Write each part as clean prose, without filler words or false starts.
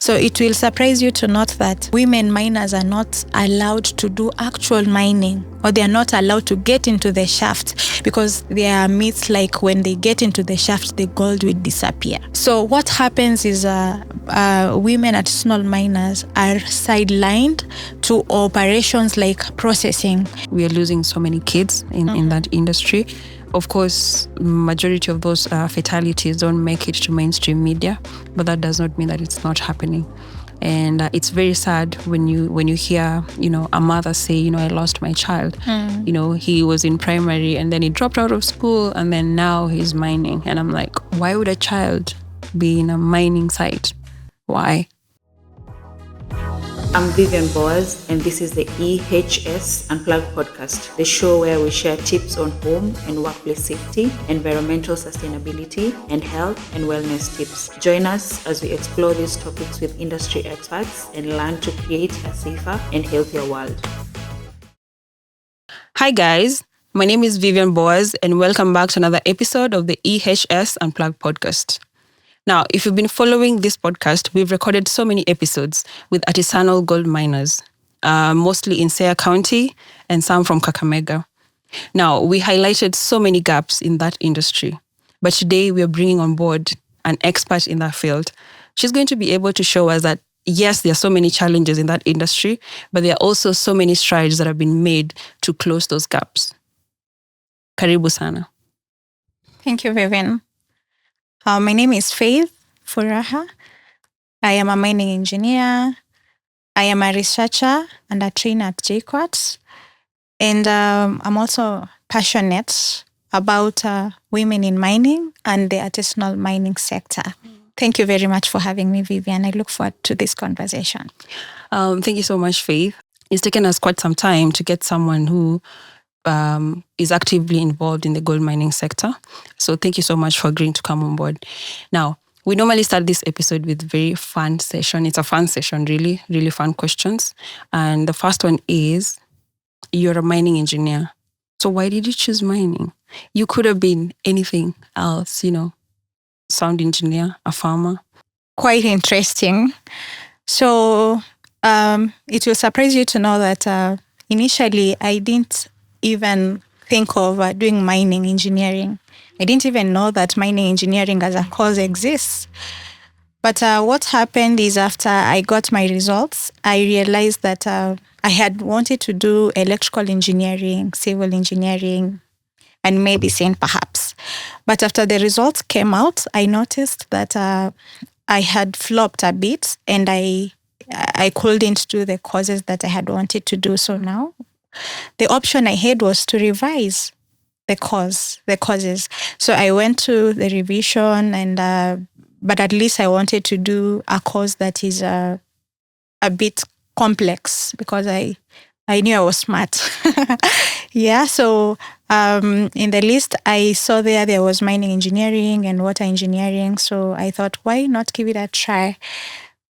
So it will surprise you to note that women miners are not allowed to do actual mining, or they are not allowed to get into the shaft, because there are myths like when they get into the shaft, the gold will disappear. So what happens is women artisanal miners are sidelined to operations like processing. We are losing so many kids in that industry. Of course, majority of those fatalities don't make it to mainstream media, but that does not mean that it's not happening. And it's very sad when you hear, a mother say, I lost my child. He was in primary and then he dropped out of school and then now he's mining. And I'm like, why would a child be in a mining site? Why? I'm Vivian Boaz, and this is the EHS Unplugged podcast, the show where we share tips on home and workplace safety, environmental sustainability, and health and wellness tips. Join us as we explore these topics with industry experts and learn to create a safer and healthier world. Hi guys, my name is Vivian Boaz, and welcome back to another episode of the EHS Unplugged podcast. Now, if you've been following this podcast, we've recorded so many episodes with artisanal gold miners, mostly in Seya County and some from Kakamega. Now, we highlighted so many gaps in that industry, but today we are bringing on board an expert in that field. She's going to be able to show us that, yes, there are so many challenges in that industry, but there are also so many strides that have been made to close those gaps. Karibu sana. Thank you, Vivian. My name is Faith Furaha. I am a mining engineer. I am a researcher and a trainer at JQuat. And I'm also passionate about women in mining and the artisanal mining sector. Thank you very much for having me, Vivian. I look forward to this conversation. Thank you so much, Faith. It's taken us quite some time to get someone who is actively involved in the gold mining sector. So thank you so much for agreeing to come on board. Now, we normally start this episode with very fun session. It's a fun session, really, really fun questions. And the first one is, you're a mining engineer. So why did you choose mining? You could have been anything else, sound engineer, a farmer. Quite interesting. So it will surprise you to know that initially I didn't even think of doing mining engineering. I didn't even know that mining engineering as a course exists. But what happened is after I got my results, I realized that I had wanted to do electrical engineering, civil engineering, and medicine perhaps. But after the results came out, I noticed that I had flopped a bit and I couldn't do the courses that I had wanted to do. So now the option I had was to revise the courses. So I went to the revision, and but at least I wanted to do a course that is a bit complex because I knew I was smart. Yeah. So in the list I saw there was mining engineering and water engineering. So I thought, why not give it a try?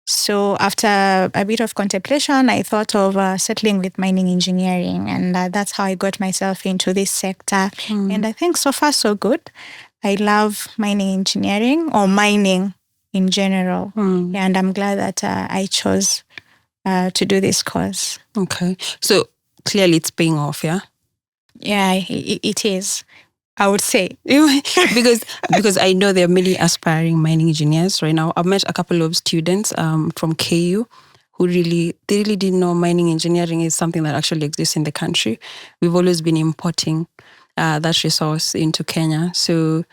So after a bit of contemplation, I thought of settling with mining engineering, and that's how I got myself into this sector. And I think so far so good. I love mining engineering, or mining in general. Yeah, and I'm glad that I chose to do this course. Okay. So clearly it's paying off, yeah? Yeah, it is. I would say. because I know there are many aspiring mining engineers right now. I've met a couple of students from KU who really didn't know mining engineering is something that actually exists in the country. We've always been importing that resource into Kenya. So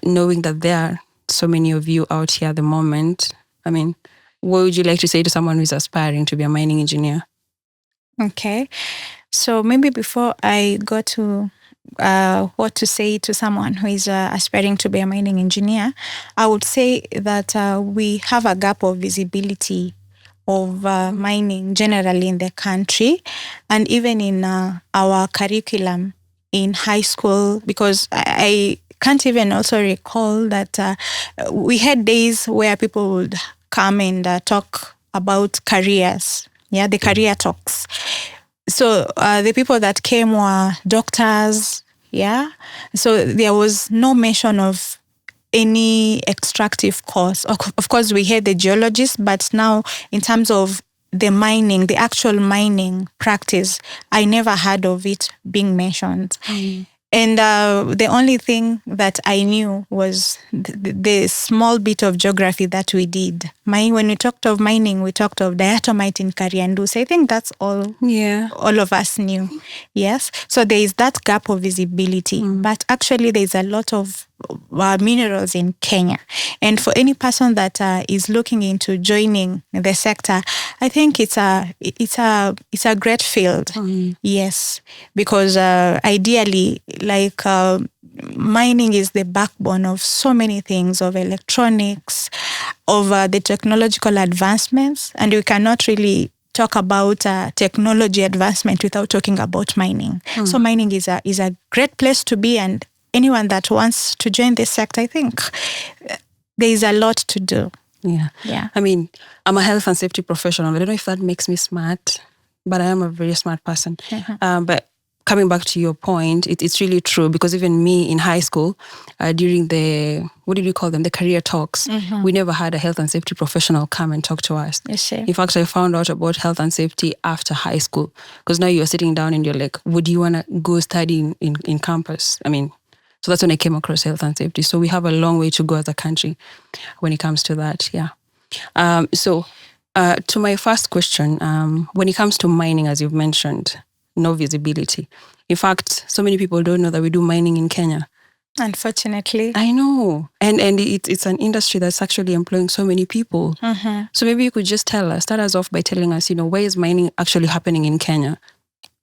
knowing that there are so many of you out here at the moment, I mean, what would you like to say to someone who's aspiring to be a mining engineer? Okay. So maybe before I go to what to say to someone who is aspiring to be a mining engineer, I would say that we have a gap of visibility of mining generally in the country, and even in our curriculum in high school, because I can't even also recall that we had days where people would come and talk about careers. Yeah, the career talks. So the people that came were doctors, yeah. So there was no mention of any extractive course. Of course, we had the geologists, but now in terms of the mining, the actual mining practice, I never heard of it being mentioned. And the only thing that I knew was the small bit of geography that we did. When we talked of mining, we talked of diatomite in Kariandu. So I think that's all. Yeah. All of us knew. Yes. So there is that gap of visibility. But actually, there is a lot of minerals in Kenya. And for any person that is looking into joining the sector, I think it's a great field. Yes, because ideally, like mining is the backbone of so many things, of electronics, of the technological advancements, and we cannot really talk about technology advancement without talking about mining. So mining is a great place to be, and anyone that wants to join this sector, I think there is a lot to do. Yeah. I mean, I'm a health and safety professional. I don't know if that makes me smart, but I am a very smart person. But coming back to your point, it's really true, because even me in high school, during the, what did you call them? The career talks, we never had a health and safety professional come and talk to us. Yes, in fact, I found out about health and safety after high school, because now you're sitting down and you're like, would you want to go study in campus? I mean, so that's when I came across health and safety. So we have a long way to go as a country when it comes to that. Yeah. So to my first question, when it comes to mining, as you've mentioned, no visibility. In fact, so many people don't know that we do mining in Kenya. Unfortunately. I know. And it's an industry that's actually employing so many people. So maybe you could just start us off by telling us, where is mining actually happening in Kenya?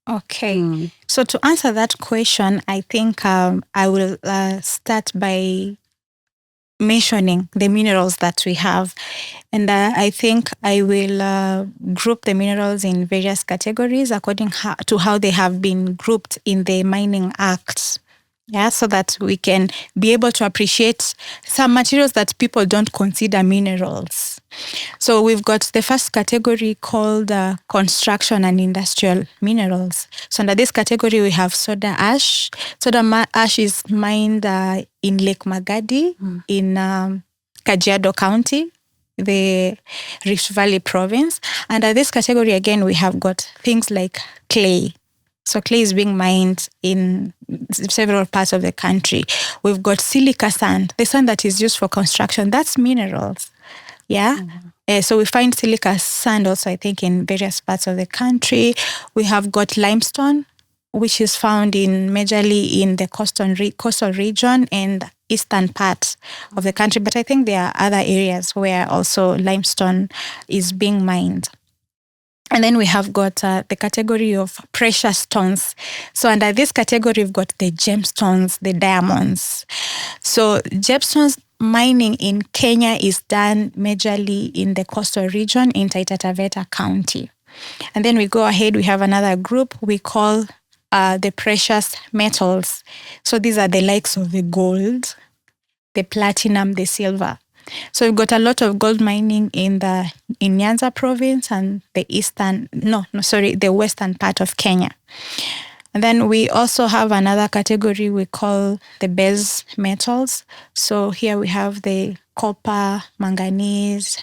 Okay. So to answer that question, I think I will start by mentioning the minerals that we have. And I think I will group the minerals in various categories according to how they have been grouped in the Mining Act. Yeah, so that we can be able to appreciate some materials that people don't consider minerals. So we've got the first category called construction and industrial minerals. So under this category, we have soda ash. Soda ash is mined in Lake Magadi in Kajiado County, the Rift Valley province. Under this category, again, we have got things like clay. So clay is being mined in several parts of the country. We've got silica sand, the sand that is used for construction. That's minerals. Yeah. So we find silica sand also, I think, in various parts of the country. We have got limestone, which is found majorly in the coastal region and eastern part of the country. But I think there are other areas where also limestone is being mined. And then we have got the category of precious stones. So under this category, we've got the gemstones, the diamonds. So gemstones mining in Kenya is done majorly in the coastal region in Taita Taveta County. And then we go ahead, we have another group we call the precious metals. So these are the likes of the gold, the platinum, the silver. So we've got a lot of gold mining in Nyanza province and the western part of Kenya. And then we also have another category we call the base metals. So here we have the copper, manganese,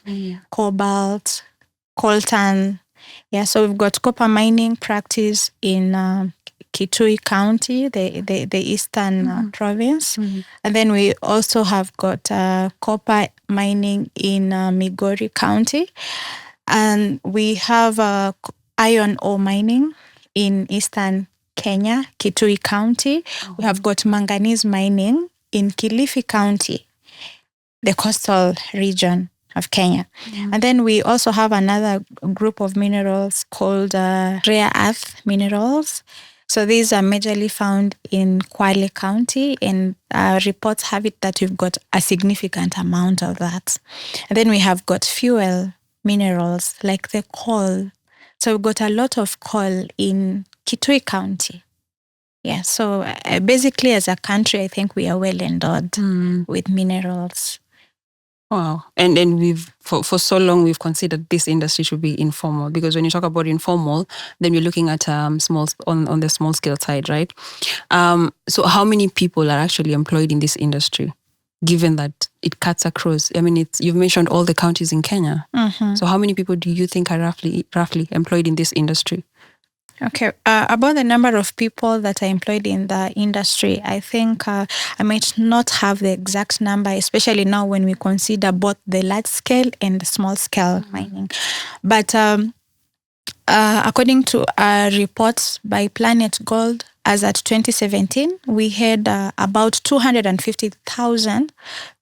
cobalt, coltan. Yeah, so we've got copper mining practice in Kitui County, the eastern province. And then we also have got copper mining in Migori County. And we have iron ore mining in eastern Kenya, Kitui County. We have got manganese mining in Kilifi County, the coastal region of Kenya. And then we also have another group of minerals called rare earth minerals. So these are majorly found in Kwale County, and reports have it that we've got a significant amount of that. And then we have got fuel minerals like the coal. So we've got a lot of coal in Kitui County. Yeah, so basically as a country, I think we are well endowed with minerals. Wow. And we've for so long we've considered this industry should be informal, because when you talk about informal, then you're looking at small on the small scale side, right? So how many people are actually employed in this industry? given that it cuts across? I mean, you've mentioned all the counties in Kenya. So how many people do you think are roughly employed in this industry? Okay, about the number of people that are employed in the industry, I think I might not have the exact number, especially now when we consider both the large scale and the small scale mining. But according to reports by Planet Gold, as at 2017, we had about 250,000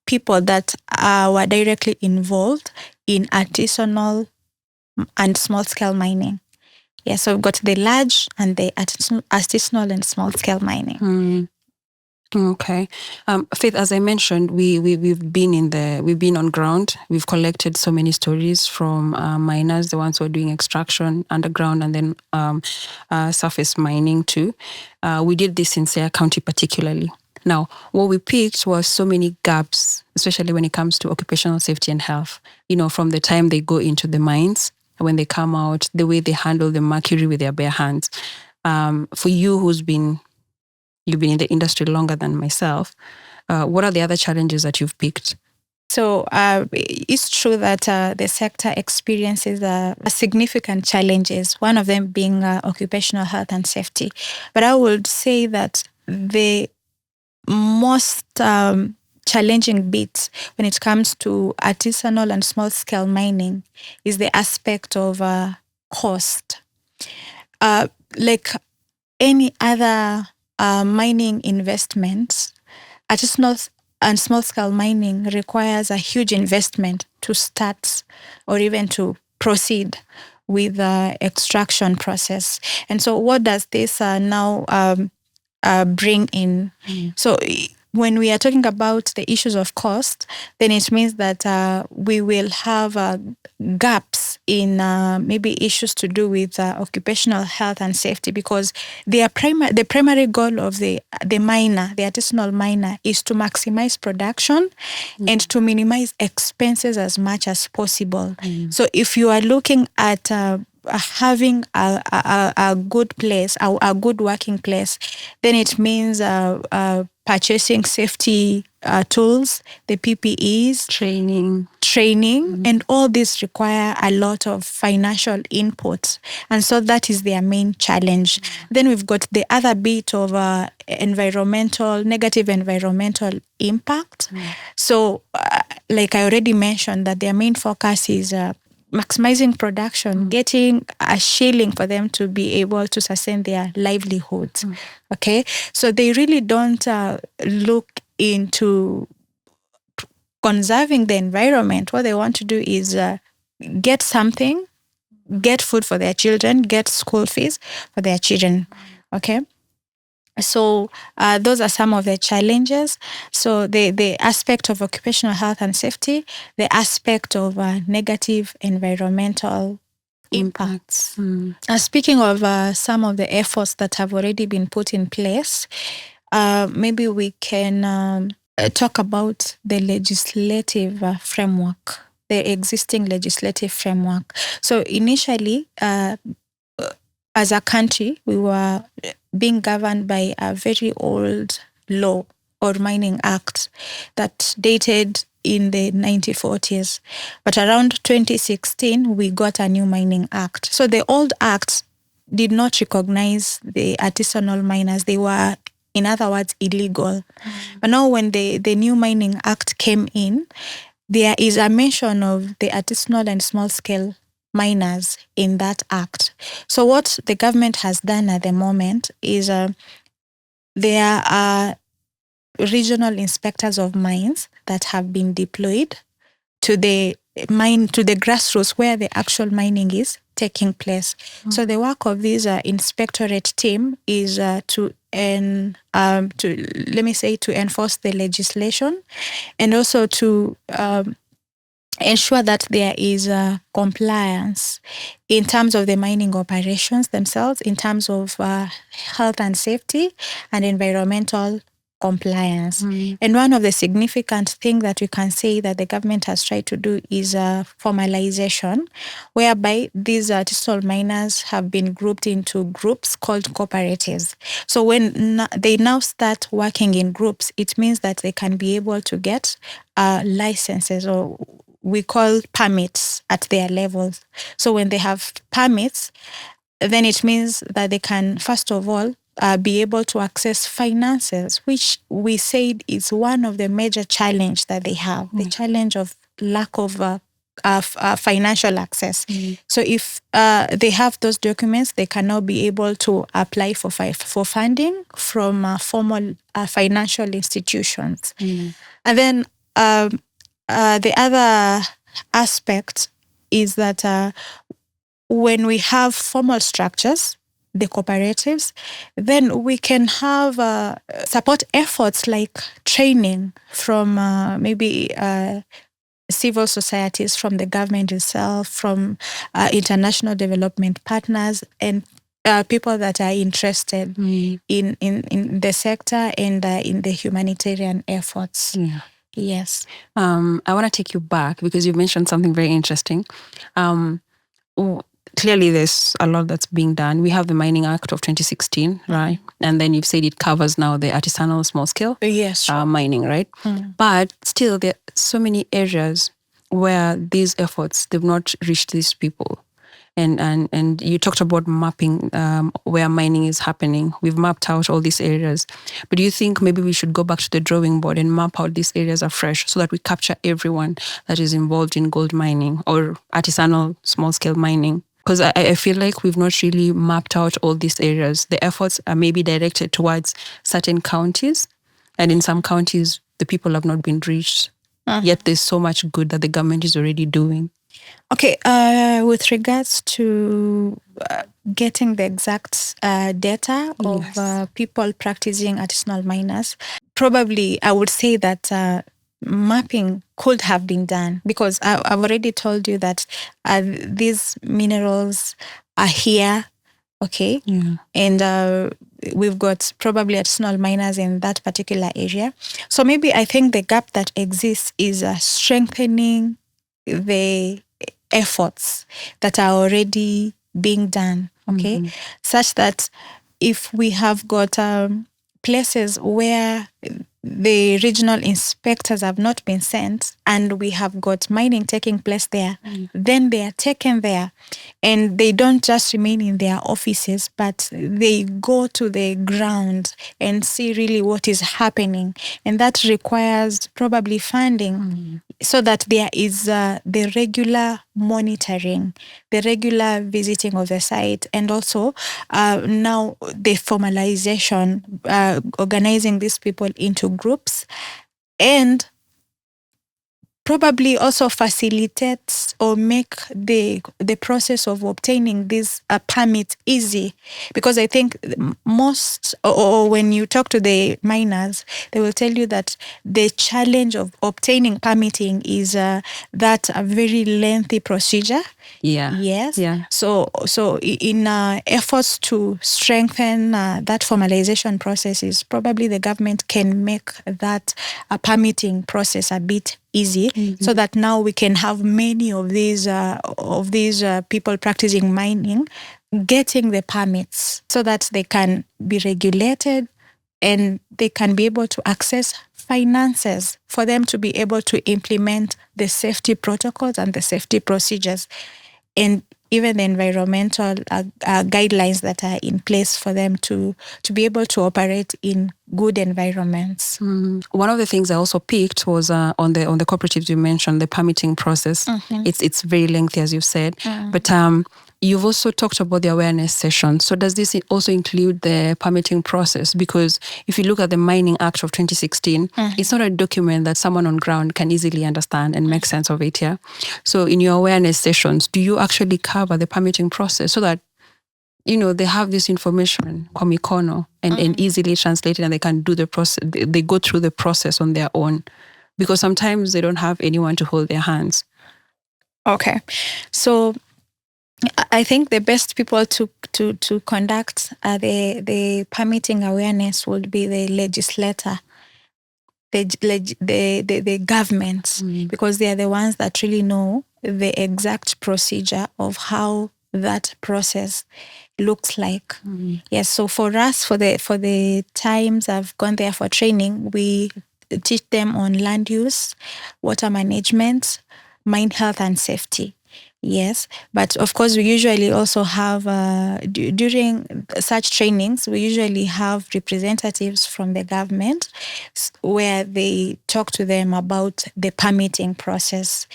people that were directly involved in artisanal and small-scale mining. Yeah, so we've got the large and the artisanal and small-scale mining. Okay, Faith, as I mentioned, we've been on ground. We've collected so many stories from miners, the ones who are doing extraction underground, and then surface mining too. We did this in Siaya County particularly. Now, what we picked was so many gaps, especially when it comes to occupational safety and health. From the time they go into the mines, when they come out, the way they handle the mercury with their bare hands. For you, you've been in the industry longer than myself, what are the other challenges that you've picked? So it's true that the sector experiences significant challenges, one of them being occupational health and safety. But I would say that the most challenging bit when it comes to artisanal and small-scale mining is the aspect of cost. Like any other mining investments, artisanal and small-scale mining requires a huge investment to start or even to proceed with the extraction process. And so what does this now bring in? So when we are talking about the issues of cost, then it means that we will have gaps in maybe issues to do with occupational health and safety, because the primary goal of the miner, the artisanal miner, is to maximize production and to minimize expenses as much as possible. So if you are looking at having a good place, a good working place, then it means purchasing safety tools, the PPEs, training, and all these require a lot of financial input. And so that is their main challenge. Then we've got the other bit of negative environmental impact. So like I already mentioned, that their main focus is maximizing production, getting a shilling for them to be able to sustain their livelihoods. Okay, so they really don't look into conserving the environment. What they want to do is get something, get food for their children, get school fees for their children. Okay. So those are some of the challenges. So the aspect of occupational health and safety, the aspect of negative environmental impacts. Speaking of some of the efforts that have already been put in place, maybe we can talk about the legislative framework, the existing legislative framework. So initially, as a country, we were being governed by a very old law or mining act that dated in the 1940s. But around 2016, we got a new mining act. So the old act did not recognize the artisanal miners. They were, in other words, illegal. But now when the new mining act came in, there is a mention of the artisanal and small-scale miners in that act. So what the government has done at the moment is there are regional inspectors of mines that have been deployed to the grassroots where the actual mining is taking place. So the work of this inspectorate team is to enforce the legislation, and also to ensure that there is compliance in terms of the mining operations themselves, in terms of health and safety and environmental compliance. And one of the significant things that we can say that the government has tried to do is formalization, whereby these artisanal miners have been grouped into groups called cooperatives. So when they now start working in groups, it means that they can be able to get licenses, or we call permits, at their levels. So when they have permits, then it means that they can, first of all, be able to access finances, which we said is one of the major challenges that they have, the challenge of lack of financial access. So if they have those documents, they can now be able to apply for funding from formal financial institutions. And then the other aspect is that when we have formal structures, the cooperatives, then we can have support efforts like training from maybe civil societies, from the government itself, from international development partners, and people that are interested in the sector and in the humanitarian efforts. Yes. I want to take you back because you mentioned something very interesting. Clearly, there's a lot that's being done. We have the Mining Act of 2016, right? And then you've said it covers now the artisanal small-scale mining, right? But still, there are so many areas where these efforts, they've not reached these people. And you talked about mapping where mining is happening. We've mapped out all these areas. But do you think maybe we should go back to the drawing board and map out these areas afresh so that we capture everyone that is involved in gold mining or artisanal small-scale mining? Because I feel like we've not really mapped out all these areas. The efforts are maybe directed towards certain counties. And in some counties, the people have not been reached. Yet there's so much good that the government is already doing. Okay, with regards to getting the exact data of people practicing artisanal miners, probably I would say that mapping could have been done, because I've already told you that these minerals are here, okay? And we've got probably artisanal miners in that particular area. So maybe I think the gap that exists is strengthening the efforts that are already being done, okay? Such that if we have got places where the regional inspectors have not been sent and we have got mining taking place there, then they are taken there and they don't just remain in their offices, but they go to the ground and see really what is happening. And that requires probably funding so that there is the regular monitoring, the regular visiting of the site, and also now the formalization, organizing these people into groups, and probably also facilitates or make the process of obtaining this permit easy. Because I think most, or when you talk to the miners, they will tell you that the challenge of obtaining permitting is that a very lengthy procedure. Yes. So in efforts to strengthen that formalization process, is probably the government can make that permitting process a bit easy, so that now we can have many of these people practicing mining getting the permits, so that they can be regulated and they can be able to access finances for them to be able to implement the safety protocols and the safety procedures, and even the environmental guidelines that are in place for them to be able to operate in good environments. One of the things I also picked was on the cooperatives you mentioned, the permitting process. It's very lengthy, as you said, but you've also talked about the awareness session. So does this also include the permitting process? Because if you look at the Mining Act of 2016, it's not a document that someone on ground can easily understand and make sense of it. So in your awareness sessions, do you actually cover the permitting process so that they have this information kwa mikono and easily translated, and they can do the process, they go through the process on their own, because sometimes they don't have anyone to hold their hands? Okay, so I think the best people to conduct the permitting awareness would be the legislator. the governments, because they are the ones that really know the exact procedure of how that process looks like. Yes, so for us, for the times I've gone there for training, we teach them on land use, water management, mine health and safety. Yes, but of course we usually also have during such trainings we usually have representatives from the government where they talk to them about the permitting process.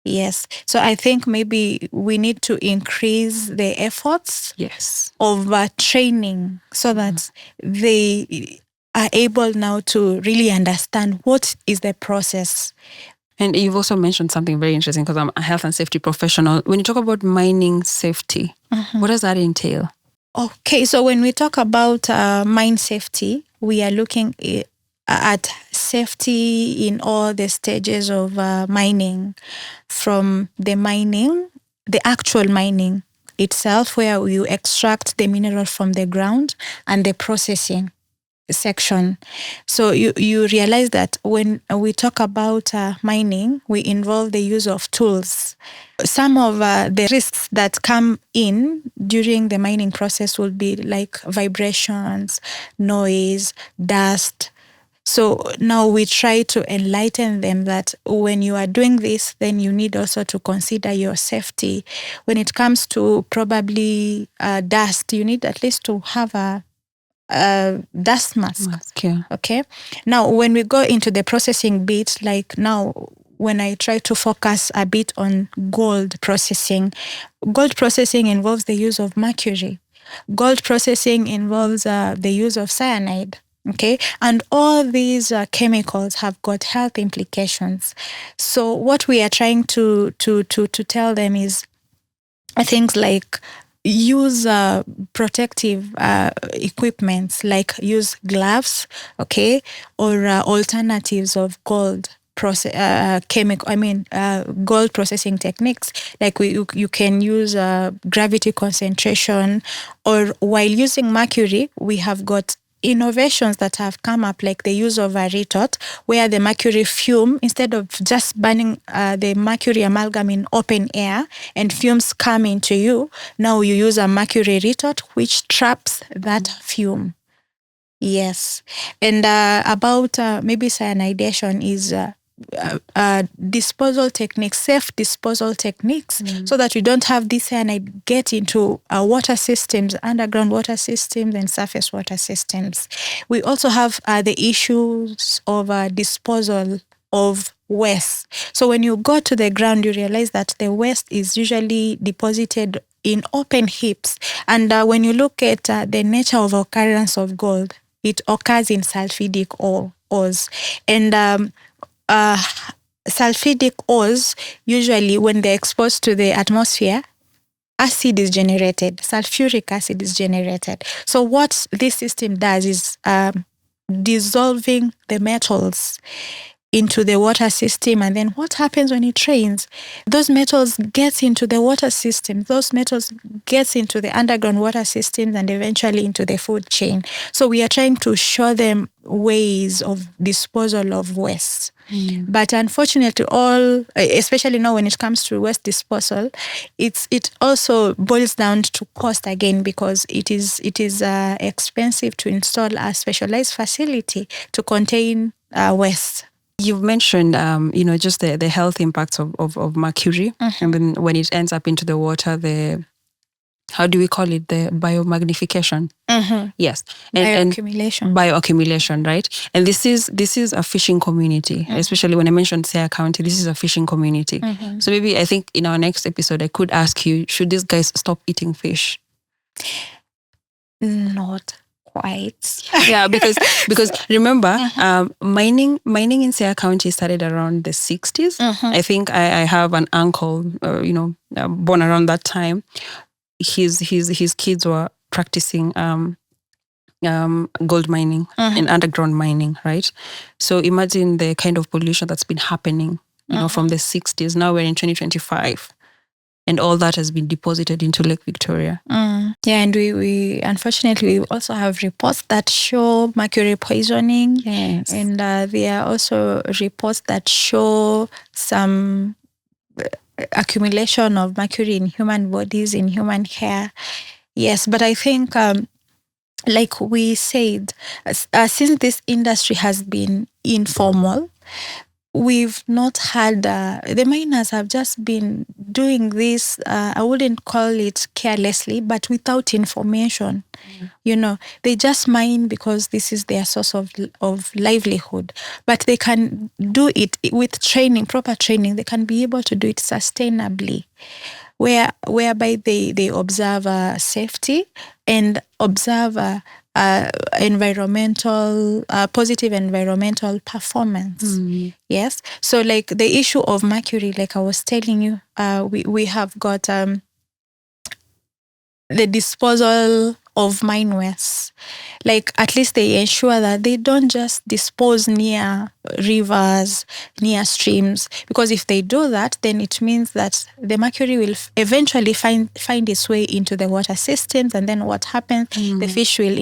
Yes, so I think maybe we need to increase the efforts of training so that they are able now to really understand what is the process. And you've also mentioned something very interesting, because I'm a health and safety professional. When you talk about mining safety, what does that entail? Okay, so when we talk about mine safety, we are looking at safety in all the stages of mining, from the actual mining itself, where you extract the mineral from the ground, and the processing section. So you realize that when we talk about mining, we involve the use of tools. Some of the risks that come in during the mining process will be like vibrations, noise, dust. So now we try to enlighten them that when you are doing this, then you need also to consider your safety. When it comes to probably dust, you need at least to have a dust mask. Okay. Now, when we go into the processing bit, like now, when I try to focus a bit on gold processing involves the use of mercury. Gold processing involves the use of cyanide. Okay, and all these chemicals have got health implications. So what we are trying to tell them is things like use protective equipments, like use gloves, okay, or alternatives of gold gold processing techniques, like you can use gravity concentration, or while using mercury, we have got innovations that have come up, like the use of a retort, where the mercury fume, instead of just burning the mercury amalgam in open air and fumes come into you, now you use a mercury retort which traps that fume. Yes. And about maybe cyanidation is disposal techniques, safe disposal techniques, so that we don't have this cyanide get into water systems, underground water systems and surface water systems. We also have the issues of disposal of waste. So when you go to the ground, you realize that the waste is usually deposited in open heaps. And when you look at the nature of occurrence of gold, it occurs in sulfidic ores. And sulfidic ores, usually when they're exposed to the atmosphere, acid is generated, sulfuric acid is generated. So what this system does is dissolving the metals into the water system. And then what happens when it rains? Those metals get into the water system. Those metals get into the underground water systems and eventually into the food chain. So we are trying to show them ways of disposal of waste. But unfortunately, especially now when it comes to waste disposal, it also boils down to cost again, because it is expensive to install a specialized facility to contain waste. You've mentioned, just the health impacts of mercury, and then when it ends up into the water, how do we call it? The biomagnification. Yes. Bioaccumulation. Bioaccumulation, right? And this is a fishing community, especially when I mentioned Seah County, this is a fishing community. So maybe I think in our next episode, I could ask you, should these guys stop eating fish? Not quite. Yeah, because remember, mining in Seah County started around the 60s. I think I have an uncle, born around that time. His kids were practicing gold mining and underground mining, right? So imagine the kind of pollution that's been happening, from the 60s. Now we're in 2025. And all that has been deposited into Lake Victoria. Yeah, and we unfortunately we also have reports that show mercury poisoning. Yes. And there are also reports that show some accumulation of mercury in human bodies, in human hair. Yes, but I think, like we said, since this industry has been informal, we've not had, the miners have just been doing this, I wouldn't call it carelessly, but without information. You know, they just mine because this is their source of livelihood. But they can do it with training, proper training. They can be able to do it sustainably, whereby they observe safety and observe environmental, positive environmental performance. Yes. So like the issue of mercury, like I was telling you, we have got the disposal of mine waste. Like at least they ensure that they don't just dispose near rivers, near streams, because if they do that, then it means that the mercury will eventually find its way into the water systems, and then what happens? The fish will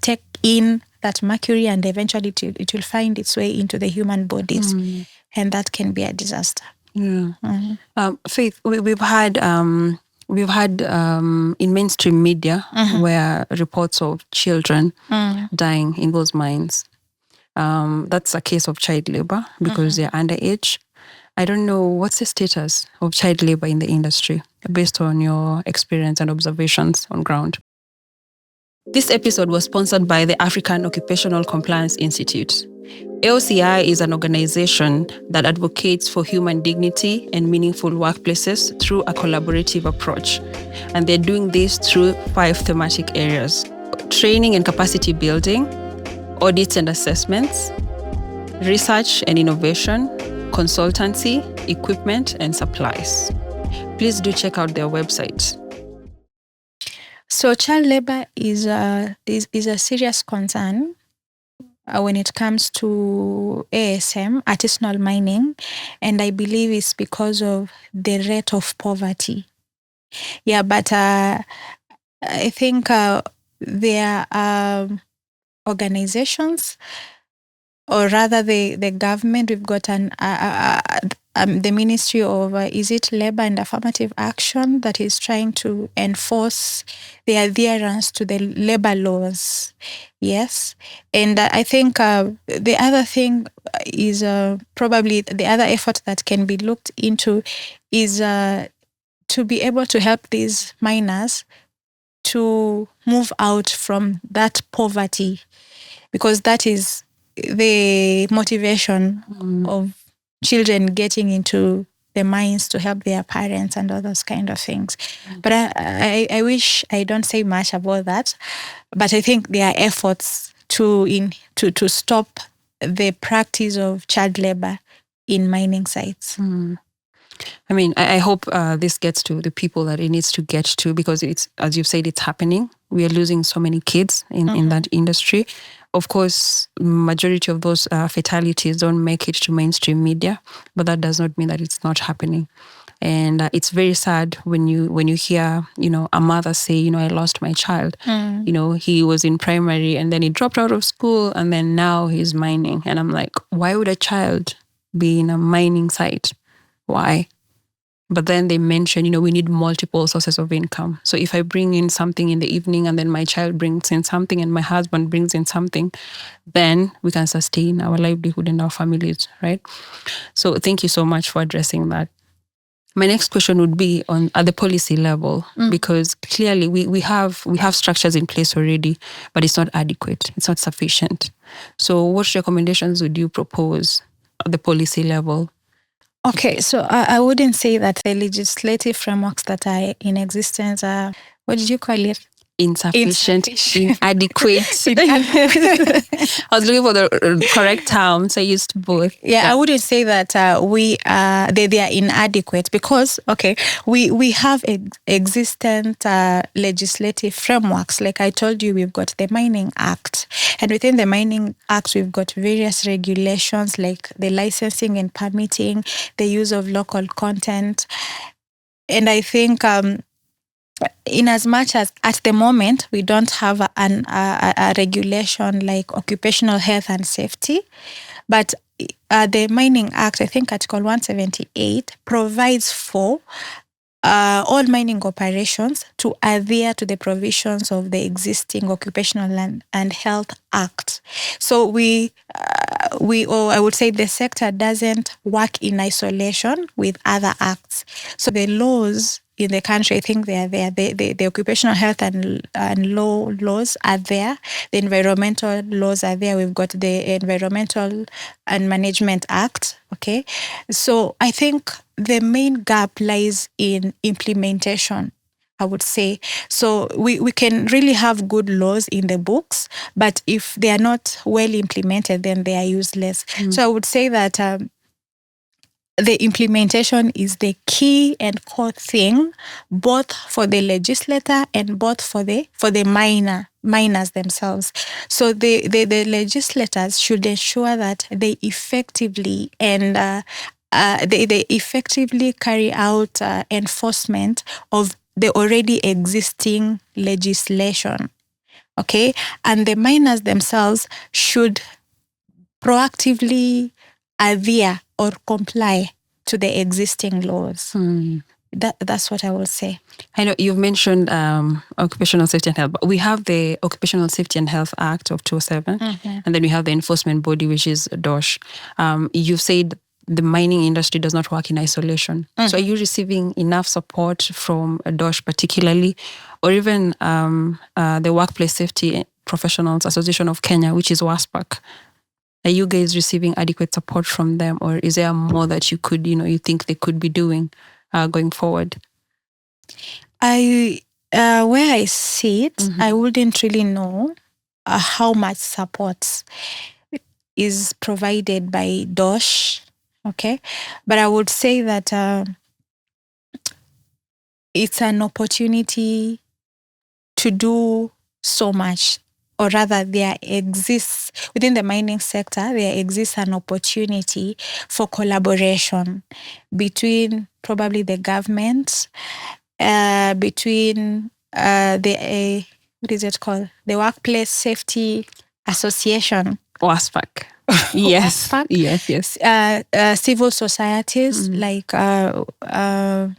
take in that mercury, and eventually it will find its way into the human bodies, and that can be a disaster. Faith, we've had in mainstream media where reports of children dying in those mines. That's a case of child labor because they're underage. I don't know, what's the status of child labor in the industry based on your experience and observations on ground? This episode was sponsored by the African Occupational Compliance Institute. AOCI is an organization that advocates for human dignity and meaningful workplaces through a collaborative approach. And they're doing this through 5 thematic areas: training and capacity building, audits and assessments, research and innovation, consultancy, equipment, and supplies. Please do check out their website. So child labor is a serious concern when it comes to ASM, artisanal mining, and I believe it's because of the rate of poverty. Yeah, but I think there are organizations, or rather the government. We've got the Ministry of is it Labor and Affirmative Action that is trying to enforce the adherence to the labor laws. Yes, and I think the other thing is probably the other effort that can be looked into is to be able to help these miners to move out from that poverty, because that is the motivation of children getting into the mines to help their parents and all those kind of things. But I wish I don't say much about that. But I think there are efforts to stop the practice of child labor in mining sites. I mean, I hope this gets to the people that it needs to get to, because it's, as you've said, it's happening. We are losing so many kids in that industry. Of course, majority of those fatalities don't make it to mainstream media, but that does not mean that it's not happening. And it's very sad when you hear, a mother say, I lost my child. He was in primary and then he dropped out of school and then now he's mining. And I'm like, why would a child be in a mining site? Why? But then they mention, we need multiple sources of income. So if I bring in something in the evening and then my child brings in something and my husband brings in something, then we can sustain our livelihood and our families, right? So thank you so much for addressing that. My next question would be at the policy level, because clearly we have structures in place already, but it's not adequate. It's not sufficient. So what recommendations would you propose at the policy level? Okay, so I wouldn't say that the legislative frameworks that are in existence are, what did you call it? Insufficient, inadequate. I was looking for the correct term, so I used both. Yeah, I wouldn't say that they are inadequate, because we have existent legislative frameworks. Like I told you, we've got the Mining Act, and within the Mining Act, we've got various regulations like the licensing and permitting, the use of local content. And I think in as much as at the moment we don't have a regulation like occupational health and safety, but the Mining Act, I think Article 178, provides for all mining operations to adhere to the provisions of the existing Occupational and Health Act. So I would say the sector doesn't work in isolation with other acts. So the laws in the country, I think they are there. The occupational health and laws are there. The environmental laws are there. We've got the Environmental and Management Act. Okay. So I think the main gap lies in implementation, I would say. So we can really have good laws in the books, but if they are not well implemented, then they are useless. So I would say that the implementation is the key and core thing, both for the legislator and both for the miners themselves. So the legislators should ensure that they effectively and they effectively carry out enforcement of the already existing legislation. Okay, and the miners themselves should proactively adhere or comply to the existing laws. That's what I will say. I know you've mentioned Occupational Safety and Health, but we have the Occupational Safety and Health Act of 2007, and then we have the enforcement body, which is DOSH. You've said the mining industry does not work in isolation. So are you receiving enough support from DOSH particularly, or even the Workplace Safety Professionals Association of Kenya, which is WASPAC? Are you guys receiving adequate support from them, or is there more that you could, you think they could be doing going forward? Where I see it, I wouldn't really know how much support is provided by DOSH. Okay, but I would say that it's an opportunity to do so much. Or rather, there exists within the mining sector, there exists an opportunity for collaboration between probably the government, between the what is it called? The Workplace Safety Association. WASPAC. Yes. WASPAC. Yes. Civil societies, like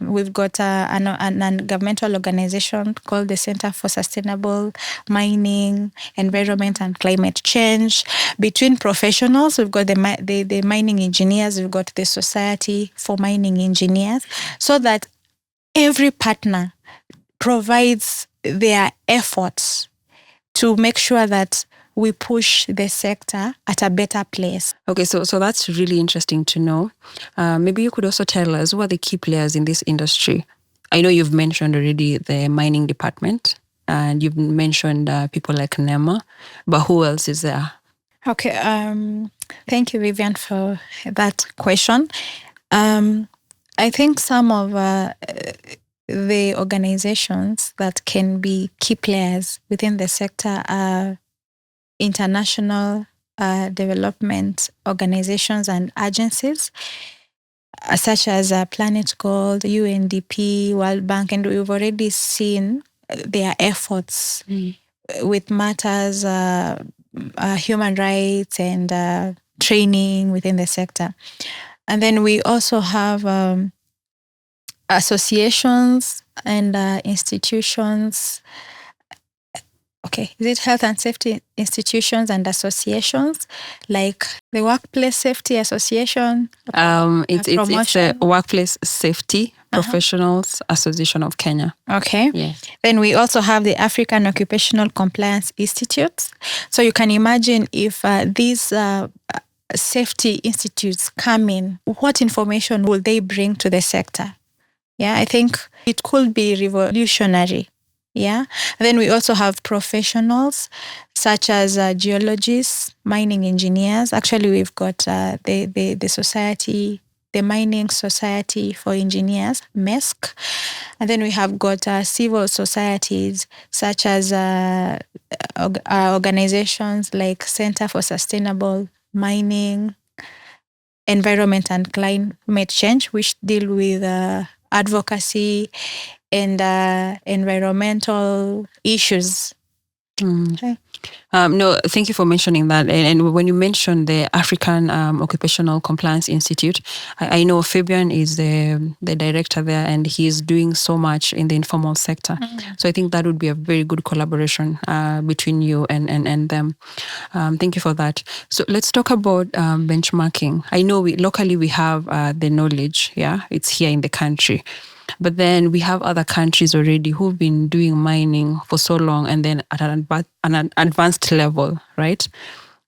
we've got a non-governmental organization called the Center for Sustainable Mining, Environment and Climate Change. Between professionals, we've got the mining engineers, we've got the Society for Mining Engineers, so that every partner provides their efforts to make sure that we push the sector at a better place. Okay, so that's really interesting to know. Maybe you could also tell us who are the key players in this industry. I know you've mentioned already the mining department, and you've mentioned people like NEMA, but who else is there? Okay, thank you, Vivian, for that question. I think some of the organizations that can be key players within the sector are international development organizations and agencies, such as Planet Gold, UNDP, World Bank, and we've already seen their efforts with matters, human rights and training within the sector. And then we also have associations and institutions. Okay, is it health and safety institutions and associations like the Workplace Safety Association? It's the Workplace Safety Professionals Association of Kenya. Okay. Yes. Then we also have the African Occupational Compliance Institutes. So you can imagine if these safety institutes come in, what information will they bring to the sector? Yeah, I think it could be revolutionary. Yeah. And then we also have professionals such as geologists, mining engineers. Actually, we've got the society, the Mining Society for Engineers, MESC. And then we have got civil societies such as organizations like Center for Sustainable Mining, Environment and Climate Change, which deal with advocacy and environmental issues. Okay. No, thank you for mentioning that. And when you mentioned the African Occupational Compliance Institute, I know Fabian is the director there, and he's doing so much in the informal sector. So I think that would be a very good collaboration between you and them. Thank you for that. So let's talk about benchmarking. I know locally we have the knowledge, it's here in the country. But then we have other countries already who've been doing mining for so long and then at an advanced level, right?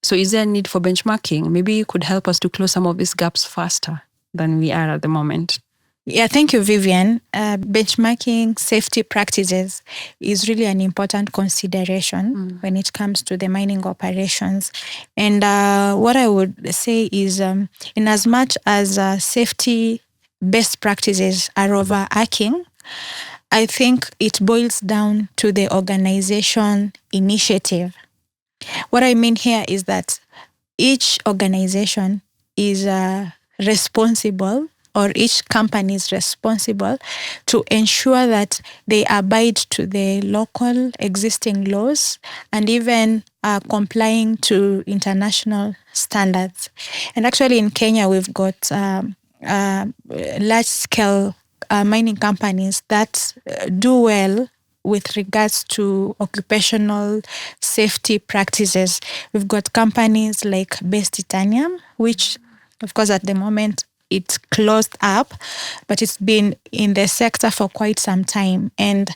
So is there a need for benchmarking? Maybe you could help us to close some of these gaps faster than we are at the moment. Yeah, thank you, Vivian. Benchmarking safety practices is really an important consideration when it comes to the mining operations. And what I would say is, in as much as safety best practices are overarching, I think it boils down to the organization initiative. What I mean here is that each organization is responsible, or each company is responsible to ensure that they abide to the local existing laws and even complying to international standards. And actually in Kenya, we've got large-scale mining companies that do well with regards to occupational safety practices. We've got companies like Base Titanium, which, of course, at the moment, it's closed up, but it's been in the sector for quite some time. And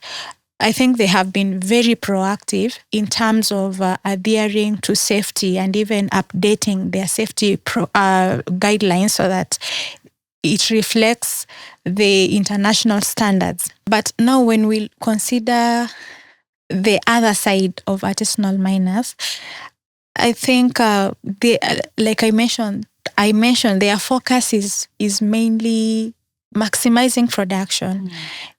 I think they have been very proactive in terms of adhering to safety and even updating their safety guidelines so that it reflects the international standards. But now when we consider the other side of artisanal miners, I think like I mentioned, their focus is mainly maximizing production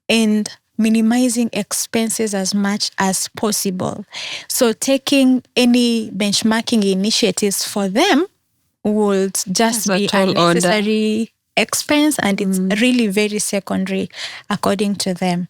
and minimizing expenses as much as possible. So taking any benchmarking initiatives for them would just be unnecessary expense, and it's really very secondary according to them.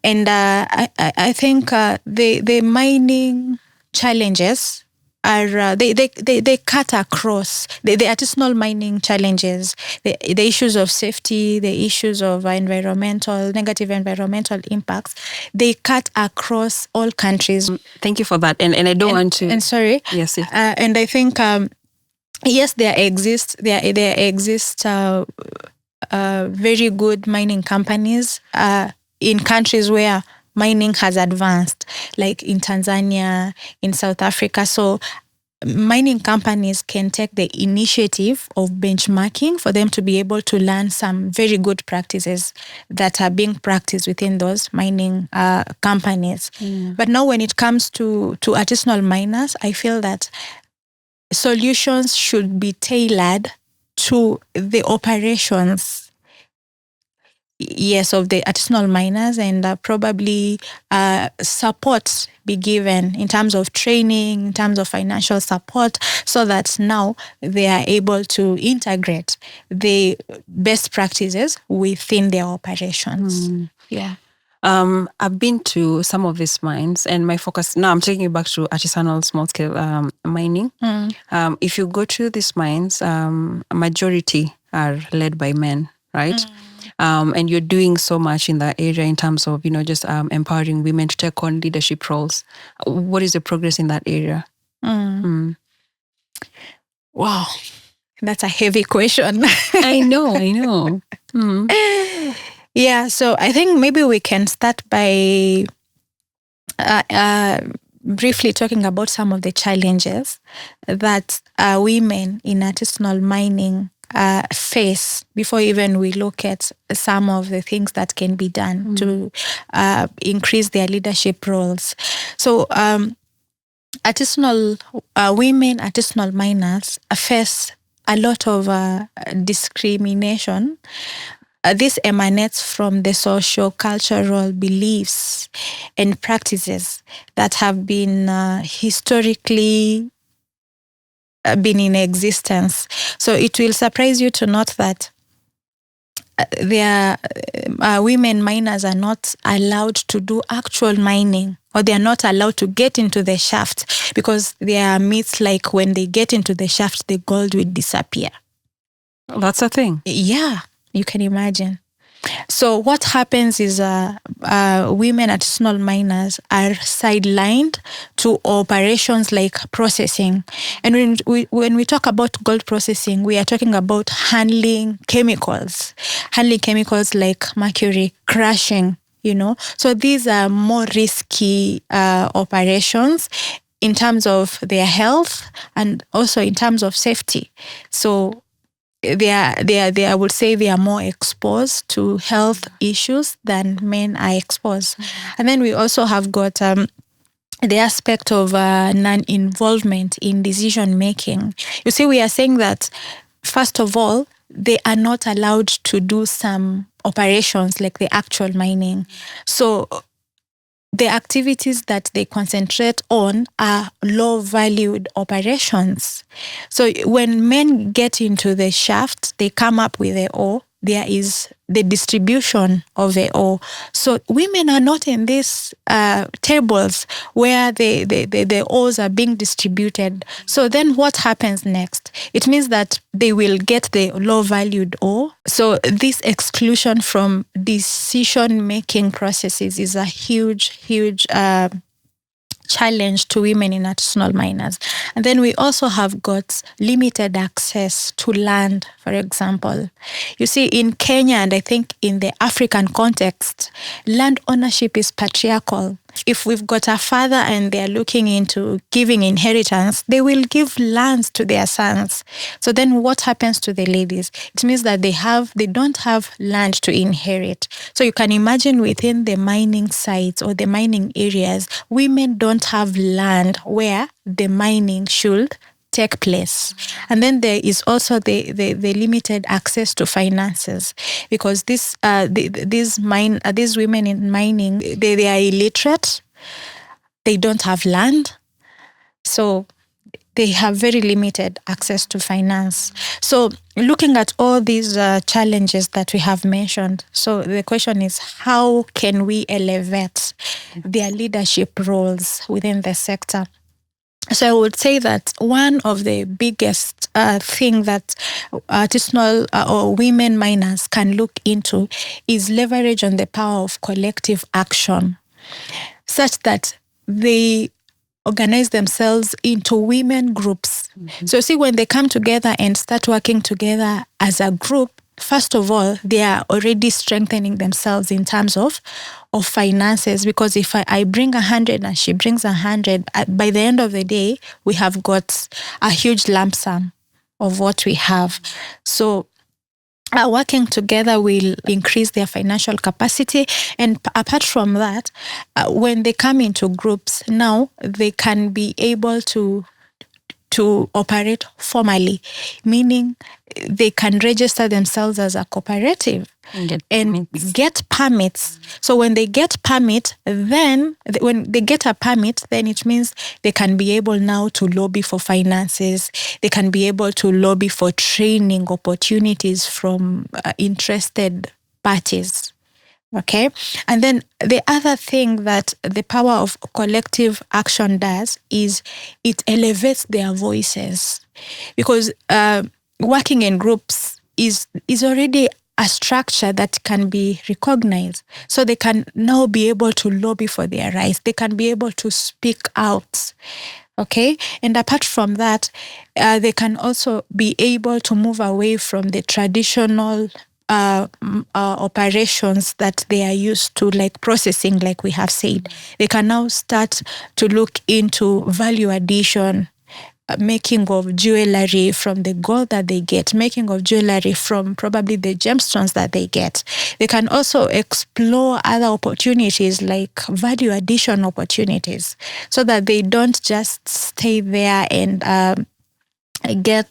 And I think the mining challenges are they cut across the artisanal mining challenges, the issues of safety, the issues of negative environmental impacts. They cut across all countries. Thank you for that. And I don't want to. And sorry. Yes. And I think yes, there exist very good mining companies in countries where mining has advanced, like in Tanzania, in South Africa. So mining companies can take the initiative of benchmarking for them to be able to learn some very good practices that are being practiced within those mining companies. But now when it comes to artisanal miners, I feel that solutions should be tailored to the operations, of the artisanal miners, and probably support be given in terms of training, in terms of financial support, so that now they are able to integrate the best practices within their operations. I've been to some of these mines, and my focus now, I'm taking you back to artisanal small-scale mining. If you go to these mines, a majority are led by men, right? And you're doing so much in that area in terms of, just empowering women to take on leadership roles. What is the progress in that area? Wow, that's a heavy question. I know. Yeah, so I think maybe we can start by briefly talking about some of the challenges that women in artisanal mining face before even we look at some of the things that can be done to increase their leadership roles. So artisanal miners face a lot of discrimination. This emanates from the socio-cultural beliefs and practices that have been historically been in existence. So it will surprise you to note that women miners are not allowed to do actual mining, or they are not allowed to get into the shaft, because there are myths like when they get into the shaft, the gold will disappear. That's a thing. Yeah, you can imagine. So what happens is women artisanal miners are sidelined to operations like processing. And when we talk about gold processing, we are talking about handling chemicals like mercury, crushing, So these are more risky operations in terms of their health and also in terms of safety. So I would say they are more exposed to health issues than men are exposed. And then we also have got the aspect of non-involvement in decision making. You see, we are saying that, first of all, they are not allowed to do some operations like the actual mining. So the activities that they concentrate on are low-valued operations. So when men get into the shaft, they come up with the ore. There is the distribution of the ore. So women are not in these tables where the ores are being distributed. So then what happens next? It means that they will get the low-valued ore. So this exclusion from decision-making processes is a huge challenge to women in artisanal miners. And then we also have got limited access to land, for example. You see, in Kenya, and I think in the African context, land ownership is patriarchal. If we've got a father and they're looking into giving inheritance, they will give lands to their sons. So then what happens to the ladies? It means that they don't have land to inherit. So you can imagine within the mining sites or the mining areas, women don't have land where the mining should take place. And then there is also the limited access to finances, because these women in mining, they are illiterate, they don't have land, so they have very limited access to finance. So looking at all these challenges that we have mentioned, so the question is, how can we elevate their leadership roles within the sector? So I would say that one of the biggest thing that artisanal or women miners can look into is leverage on the power of collective action, such that they organize themselves into women groups. Mm-hmm. So see, when they come together and start working together as a group, first of all, they are already strengthening themselves in terms of finances, because if I bring 100 and she brings 100, by the end of the day, we have got a huge lump sum of what we have. So working together will increase their financial capacity. And apart from that, when they come into groups, now they can be able to operate formally, meaning they can register themselves as a cooperative and get permits. So when they get permit, then when they get a permit, then it means they can be able now to lobby for finances. They can be able to lobby for training opportunities from interested parties. Okay. And then the other thing that the power of collective action does is it elevates their voices, because working in groups is already a structure that can be recognized. So they can now be able to lobby for their rights. They can be able to speak out. Okay. And apart from that, they can also be able to move away from the traditional operations that they are used to, like processing, like we have said. They can now start to look into value addition, making of jewelry from the gold that they get, making of jewelry from probably the gemstones that they get. They can also explore other opportunities like value addition opportunities, so that they don't just stay there and get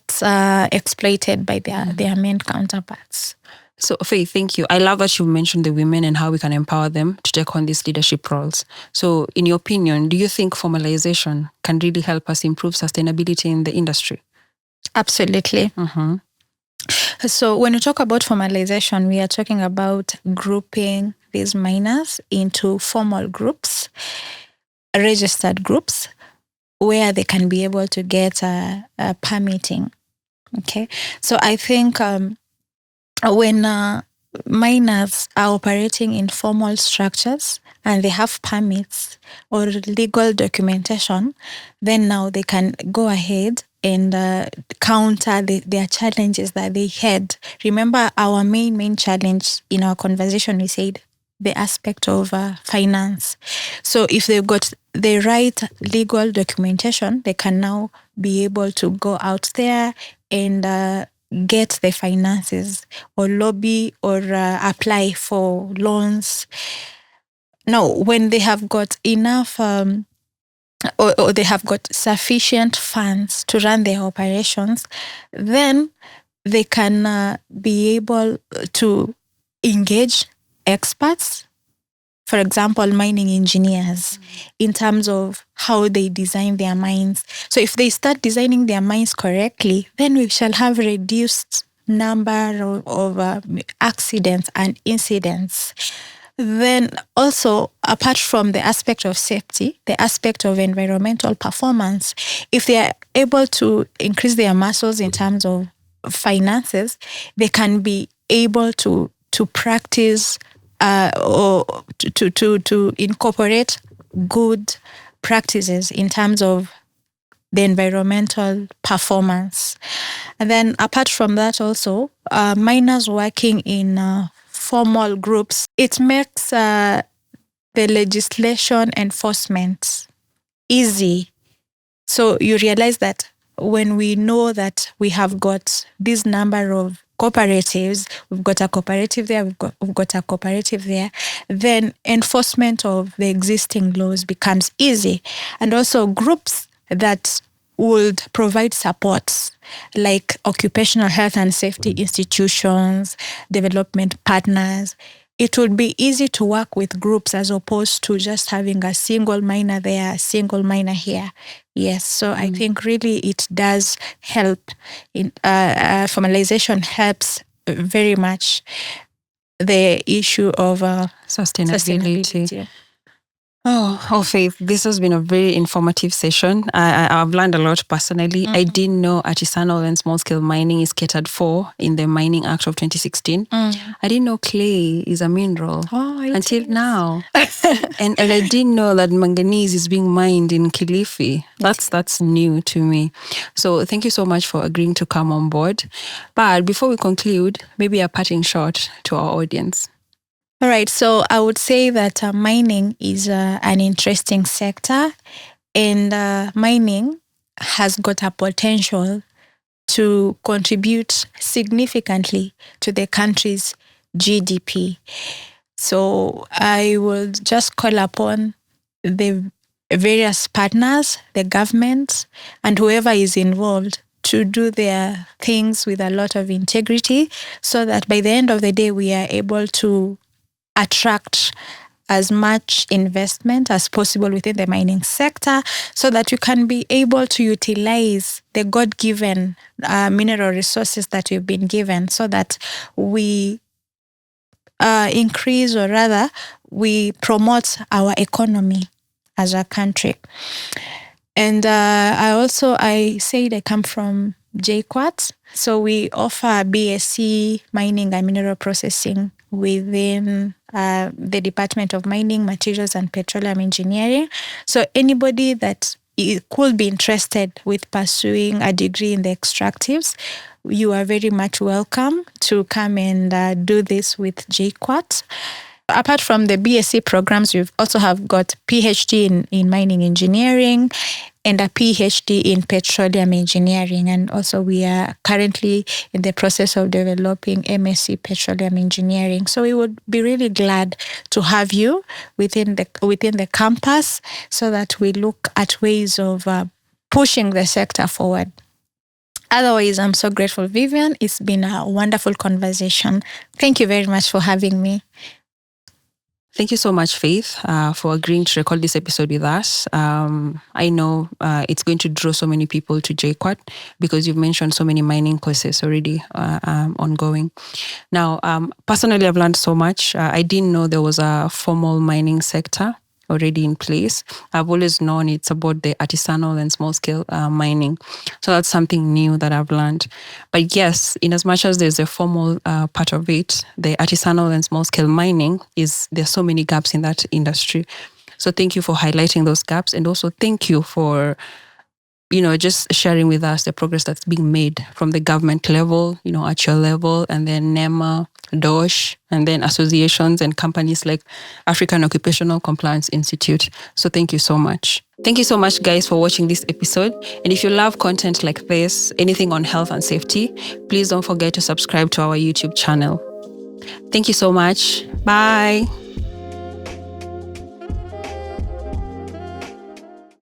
exploited by their main counterparts. So, Faith, thank you. I love that you mentioned the women and how we can empower them to take on these leadership roles. So, in your opinion, do you think formalization can really help us improve sustainability in the industry? Absolutely. Mm-hmm. So when we talk about formalization, we are talking about grouping these miners into formal groups, registered groups, where they can be able to get a permitting. Okay, so I think when miners are operating in formal structures and they have permits or legal documentation, then now they can go ahead and counter their challenges that they had. Remember, our main challenge in our conversation, we said the aspect of finance. So if they've got the right legal documentation, they can now be able to go out there and get the finances or lobby or apply for loans. Now, when they have got enough or they have got sufficient funds to run their operations, then they can be able to engage experts, for example, mining engineers, in terms of how they design their mines. So if they start designing their mines correctly, then we shall have reduced number of accidents and incidents. Then also, apart from the aspect of safety, the aspect of environmental performance, if they are able to increase their muscles in terms of finances, they can be able to practice or to incorporate good practices in terms of the environmental performance. And then apart from that also, miners working in formal groups, it makes the legislation enforcement easy. So you realize that when we know that we have got this number of cooperatives, we've got a cooperative there, we've got a cooperative there, then enforcement of the existing laws becomes easy. And also groups that would provide supports like occupational health and safety institutions, development partners. It would be easy to work with groups as opposed to just having a single miner there, a single miner here. Yes, so I think really it does help. Formalization helps very much the issue of sustainability. Oh, Faith, this has been a very informative session. I've learned a lot personally. I didn't know artisanal and small-scale mining is catered for in the Mining Act of 2016. I didn't know clay is a mineral until now. and I didn't know that manganese is being mined in Kilifi. That's new to me. So thank you so much for agreeing to come on board. But before we conclude, maybe a parting shot to our audience. All right, so I would say that mining is an interesting sector, and mining has got a potential to contribute significantly to the country's GDP. So I will just call upon the various partners, the government, and whoever is involved to do their things with a lot of integrity so that by the end of the day, we are able to attract as much investment as possible within the mining sector so that you can be able to utilize the God-given mineral resources that we've been given so that we increase, or rather we promote our economy as a country. And I said I come from JQuat, so we offer BSc mining and mineral processing within the Department of Mining, Materials and Petroleum Engineering. So anybody that could be interested with pursuing a degree in the extractives, you are very much welcome to come and do this with JQuat. Apart from the BSc programs, we also have got PhD in mining engineering and a PhD in petroleum engineering. And also we are currently in the process of developing MSc petroleum engineering. So we would be really glad to have you within the campus so that we look at ways of pushing the sector forward. Otherwise, I'm so grateful, Vivian. It's been a wonderful conversation. Thank you very much for having me. Thank you so much, Faith, for agreeing to record this episode with us. I know it's going to draw so many people to JQuat because you've mentioned so many mining courses already ongoing. Now, personally, I've learned so much. I didn't know there was a formal mining sector already in place. I've always known it's about the artisanal and small-scale mining. So that's something new that I've learned. But yes, in as much as there's a formal part of it, the artisanal and small-scale mining there's so many gaps in that industry. So thank you for highlighting those gaps, and also thank you for just sharing with us the progress that's being made from the government level, at your level, and then NEMA, DOSH, and then associations and companies like African Occupational Compliance Institute. So thank you so much. Thank you so much, guys, for watching this episode. And if you love content like this, anything on health and safety, please don't forget to subscribe to our YouTube channel. Thank you so much. Bye.